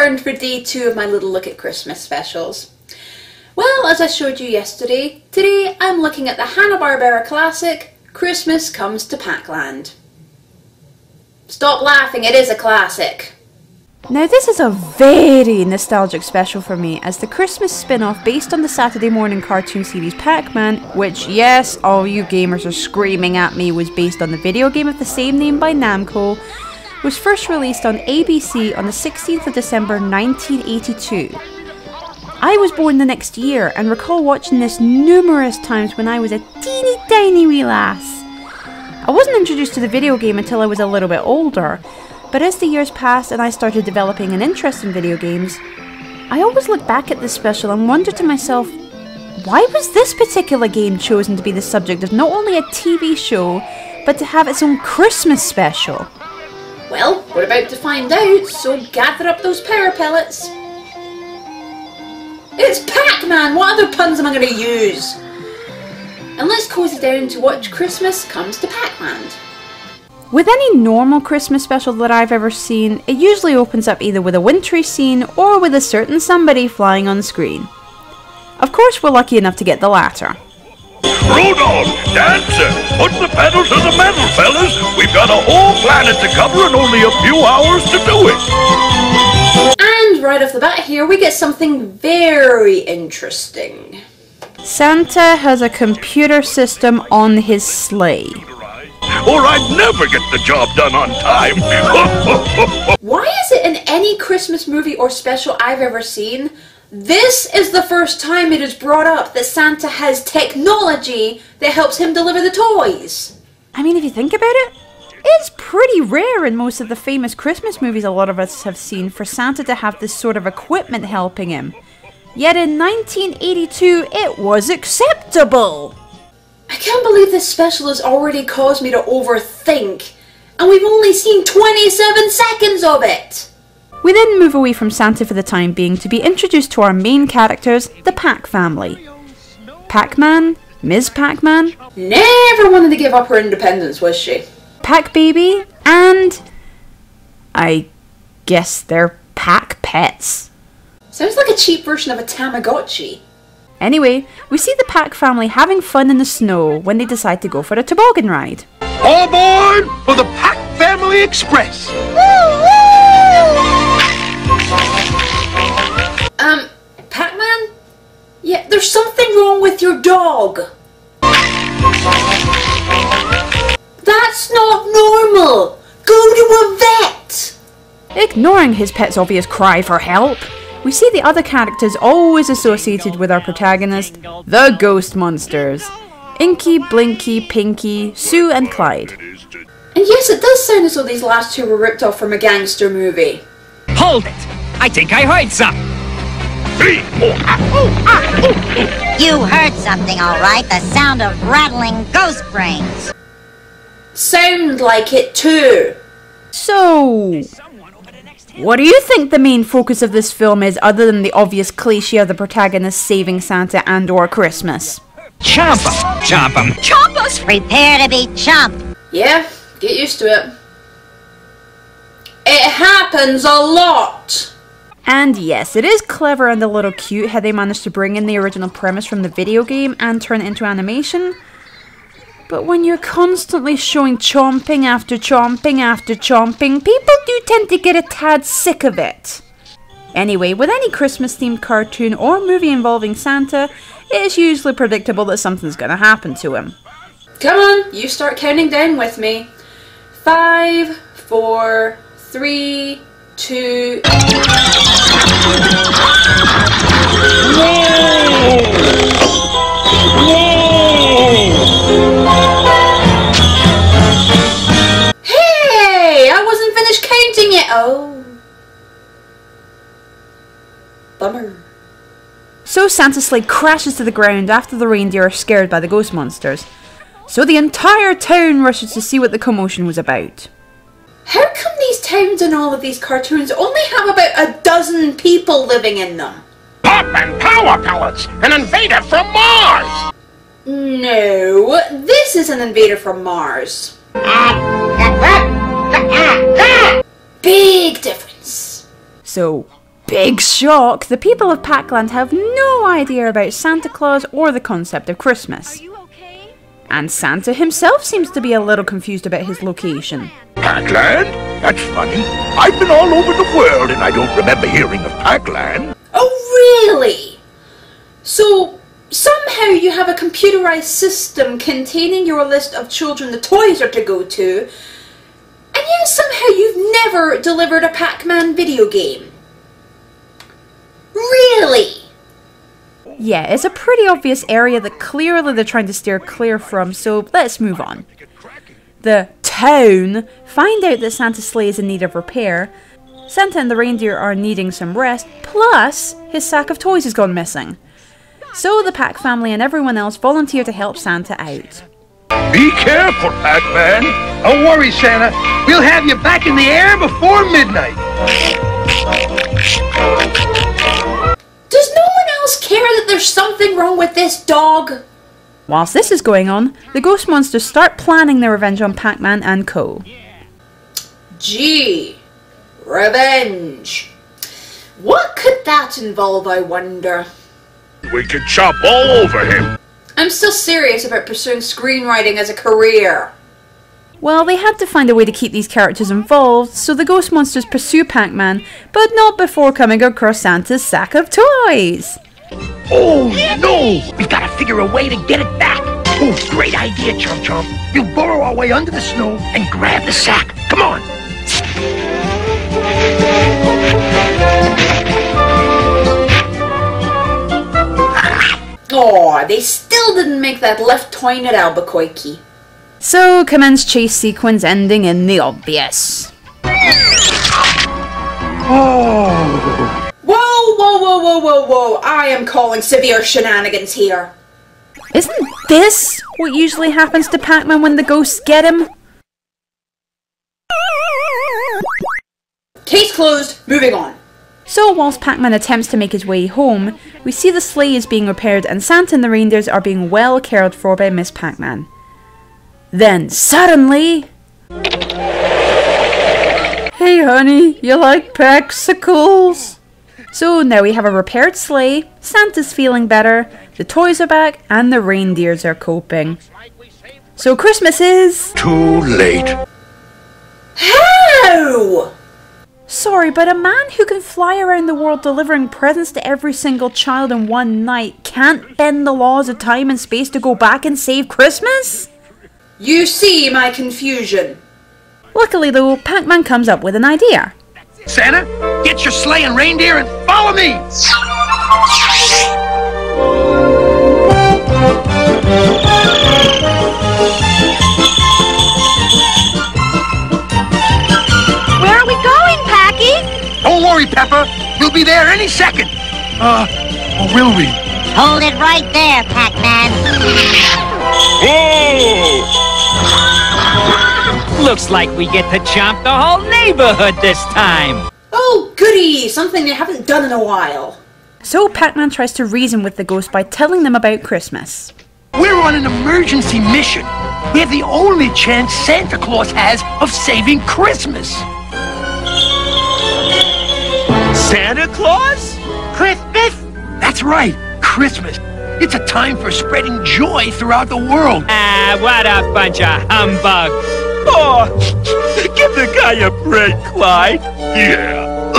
returned for day 2 of my little look at Christmas specials. Well, as I showed you yesterday, today I'm looking at the Hanna Barbera classic, Christmas Comes to PacLand. Stop laughing, it is a classic. Now this is a very nostalgic special for me, as the Christmas spin-off based on the Saturday morning cartoon series Pac-Man, which, yes, all you gamers are screaming at me, was based on the video game of the same name by Namco, was first released on ABC on the 16th of December 1982. I was born the next year and recall watching this numerous times when I was a teeny tiny wee lass. I wasn't introduced to the video game until I was a little bit older, but as the years passed and I started developing an interest in video games, I always look back at this special and wonder to myself, why was this particular game chosen to be the subject of not only a TV show, but to have its own Christmas special? Well, we're about to find out, so gather up those power pellets. It's Pac-Man! What other puns am I going to use? And let's cozy down to watch Christmas Comes to PacLand. With any normal Christmas special that I've ever seen, it usually opens up either with a wintry scene or with a certain somebody flying on screen. Of course, we're lucky enough to get the latter. Rudolph, Dancer, put the pedal to the metal, fellas. We've got a whole planet to cover and only a few hours to do it. And right off the bat here, we get something very interesting. Santa has a computer system on his sleigh. Or I'd never get the job done on time. Why is it in any Christmas movie or special I've ever seen, this is the first time it is brought up that Santa has technology that helps him deliver the toys? I mean, if you think about it, it's pretty rare in most of the famous Christmas movies a lot of us have seen for Santa to have this sort of equipment helping him. Yet in 1982, it was acceptable! I can't believe this special has already caused me to overthink, and we've only seen 27 seconds of it! We then move away from Santa for the time being to be introduced to our main characters, the Pac family. Pac-Man, Ms. Pac-Man, Never wanted to give up her independence, was she? Pac-Baby, and I guess they're Pac-Pets. Sounds like a cheap version of a Tamagotchi. Anyway, we see the Pac family having fun in the snow when they decide to go for a toboggan ride. All aboard for the Pac Family Express. Pac-Man? Yeah, there's something wrong with your dog. That's not normal. Go to a vet. Ignoring his pet's obvious cry for help, we see the other characters always associated with our protagonist, the Ghost Monsters. Inky, Blinky, Pinky, Sue and Clyde. And yes, it does sound as though these last two were ripped off from a gangster movie. Hold it! I think I heard something! You heard something, all right. The sound of rattling ghost brains. Sound like it too. So, what do you think the main focus of this film is, other than the obvious cliche of the protagonist saving Santa and or Christmas? Chomp 'em! Chomp 'em! Chomp us! Prepare to be chomped. Yeah, get used to it. It happens a lot. And yes, it is clever and a little cute how they managed to bring in the original premise from the video game and turn it into animation. But when you're constantly showing chomping after chomping after chomping, people do tend to get a tad sick of it. Anyway, with any Christmas-themed cartoon or movie involving Santa, it is usually predictable that something's going to happen to him. Come on, you start counting down with me. 5, 4, 3, 2... Hey! I wasn't finished counting yet! Oh. Bummer. So Santa's sleigh crashes to the ground after the reindeer are scared by the ghost monsters. So the entire town rushes to see what the commotion was about. How come these towns in all of these cartoons only have about 12 people living in them? Pop and power pellets! An invader from Mars! No, this is an invader from Mars. Big difference. So, big shock, the people of PacLand have no idea about Santa Claus or the concept of Christmas. And Santa himself seems to be a little confused about his location. PacLand? That's funny. I've been all over the world and I don't remember hearing of PacLand. Oh, really? So, somehow you have a computerized system containing your list of children the toys are to go to, and yet somehow you've never delivered a Pac-Man video game. Really? Yeah, it's a pretty obvious area that clearly they're trying to steer clear from, so let's move on. The town find out that Santa's sleigh is in need of repair. Santa and the reindeer are needing some rest, plus his sack of toys has gone missing. So the Pac family and everyone else volunteer to help Santa out. Be careful, Pac-Man. Don't worry, Santa. We'll have you back in the air before midnight. Does no one else care that there's something wrong with this dog? Whilst this is going on, the ghost monsters start planning their revenge on Pac-Man and co. Gee, revenge. What could that involve, I wonder? We can chop all over him. I'm still serious about pursuing screenwriting as a career. Well, they had to find a way to keep these characters involved, so the ghost monsters pursue Pac-Man, but not before coming across Santa's sack of toys. Oh, no! We've got to figure a way to get it back. Oh, great idea, Chomp Chomp. We'll burrow our way under the snow and grab the sack. Come on. Aw, they still didn't make that left turn at Albuquerque. So, commence chase sequence ending in the obvious. Oh! Whoa, whoa, whoa, whoa, whoa, whoa! I am calling severe shenanigans here. Isn't this what usually happens to Pac-Man when the ghosts get him? Case closed, moving on. So, whilst Pac-Man attempts to make his way home, we see the sleigh is being repaired and Santa and the reindeers are being well cared for by Miss Pac-Man. Then, suddenly... Hey honey, you like Paxicles? So now we have a repaired sleigh, Santa's feeling better, the toys are back, and the reindeers are coping. So Christmas is... Too late. How? Sorry, but a man who can fly around the world delivering presents to every single child in one night can't bend the laws of time and space to go back and save Christmas? You see my confusion. Luckily though, Pac-Man comes up with an idea. Santa, get your sleigh and reindeer and follow me! Where are we going, Packy? Don't worry, Peppa. We'll be there any second. Or will we? Hold it right there, Pac-Man. Whoa! Looks like we get to chomp the whole neighborhood this time. Oh, goody! Something they haven't done in a while. So Pac-Man tries to reason with the ghost by telling them about Christmas. We're on an emergency mission. We have the only chance Santa Claus has of saving Christmas. Santa Claus? Christmas? That's right, Christmas. It's a time for spreading joy throughout the world. Ah, what a bunch of humbugs. Oh, give the guy a break, Clyde. Yeah.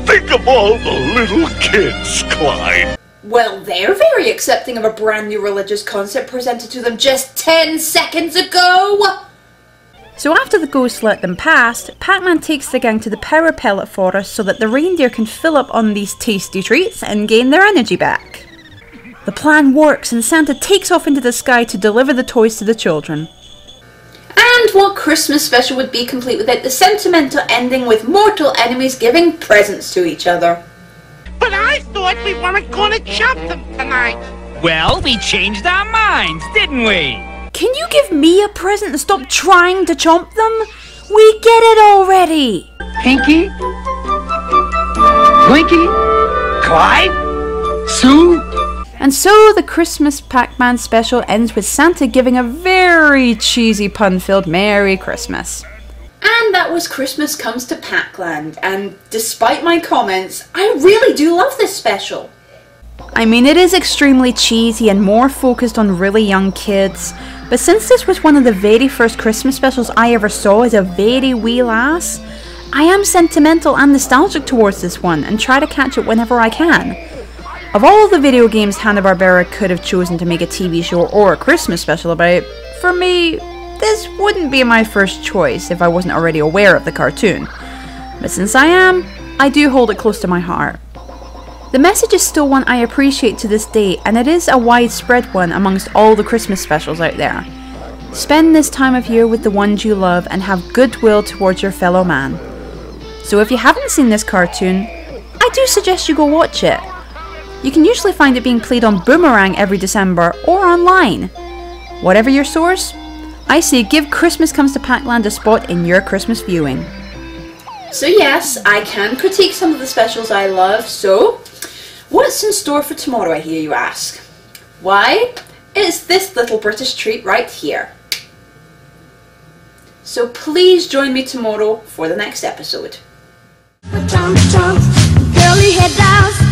Think of all the little kids, Clyde. Well, they're very accepting of a brand new religious concept presented to them just 10 seconds ago. So after the ghost let them past, Pac-Man takes the gang to the power pellet forest so that the reindeer can fill up on these tasty treats and gain their energy back. The plan works and Santa takes off into the sky to deliver the toys to the children. And what Christmas special would be complete without the sentimental ending with mortal enemies giving presents to each other? But I thought we weren't going to jump them tonight. Well, we changed our minds, didn't we? Can you give me a present and stop trying to chomp them? We get it already! Pinky? Blinky? Clyde? Sue? And so the Christmas Pac-Man special ends with Santa giving a very cheesy pun-filled Merry Christmas. And that was Christmas Comes to PacLand, and despite my comments, I really do love this special. I mean, it is extremely cheesy and more focused on really young kids, but since this was one of the very first Christmas specials I ever saw as a very wee lass, I am sentimental and nostalgic towards this one and try to catch it whenever I can. Of all the video games Hanna Barbera could have chosen to make a TV show or a Christmas special about, for me, this wouldn't be my first choice if I wasn't already aware of the cartoon. But since I am, I do hold it close to my heart. The message is still one I appreciate to this day, and it is a widespread one amongst all the Christmas specials out there. Spend this time of year with the ones you love and have goodwill towards your fellow man. So if you haven't seen this cartoon, I do suggest you go watch it. You can usually find it being played on Boomerang every December or online. Whatever your source, I say give Christmas Comes to PacLand a spot in your Christmas viewing. So yes, I can critique some of the specials I love, so what's in store for tomorrow, I hear you ask? Why, it's this little British treat right here. So please join me tomorrow for the next episode. Curly head dolls.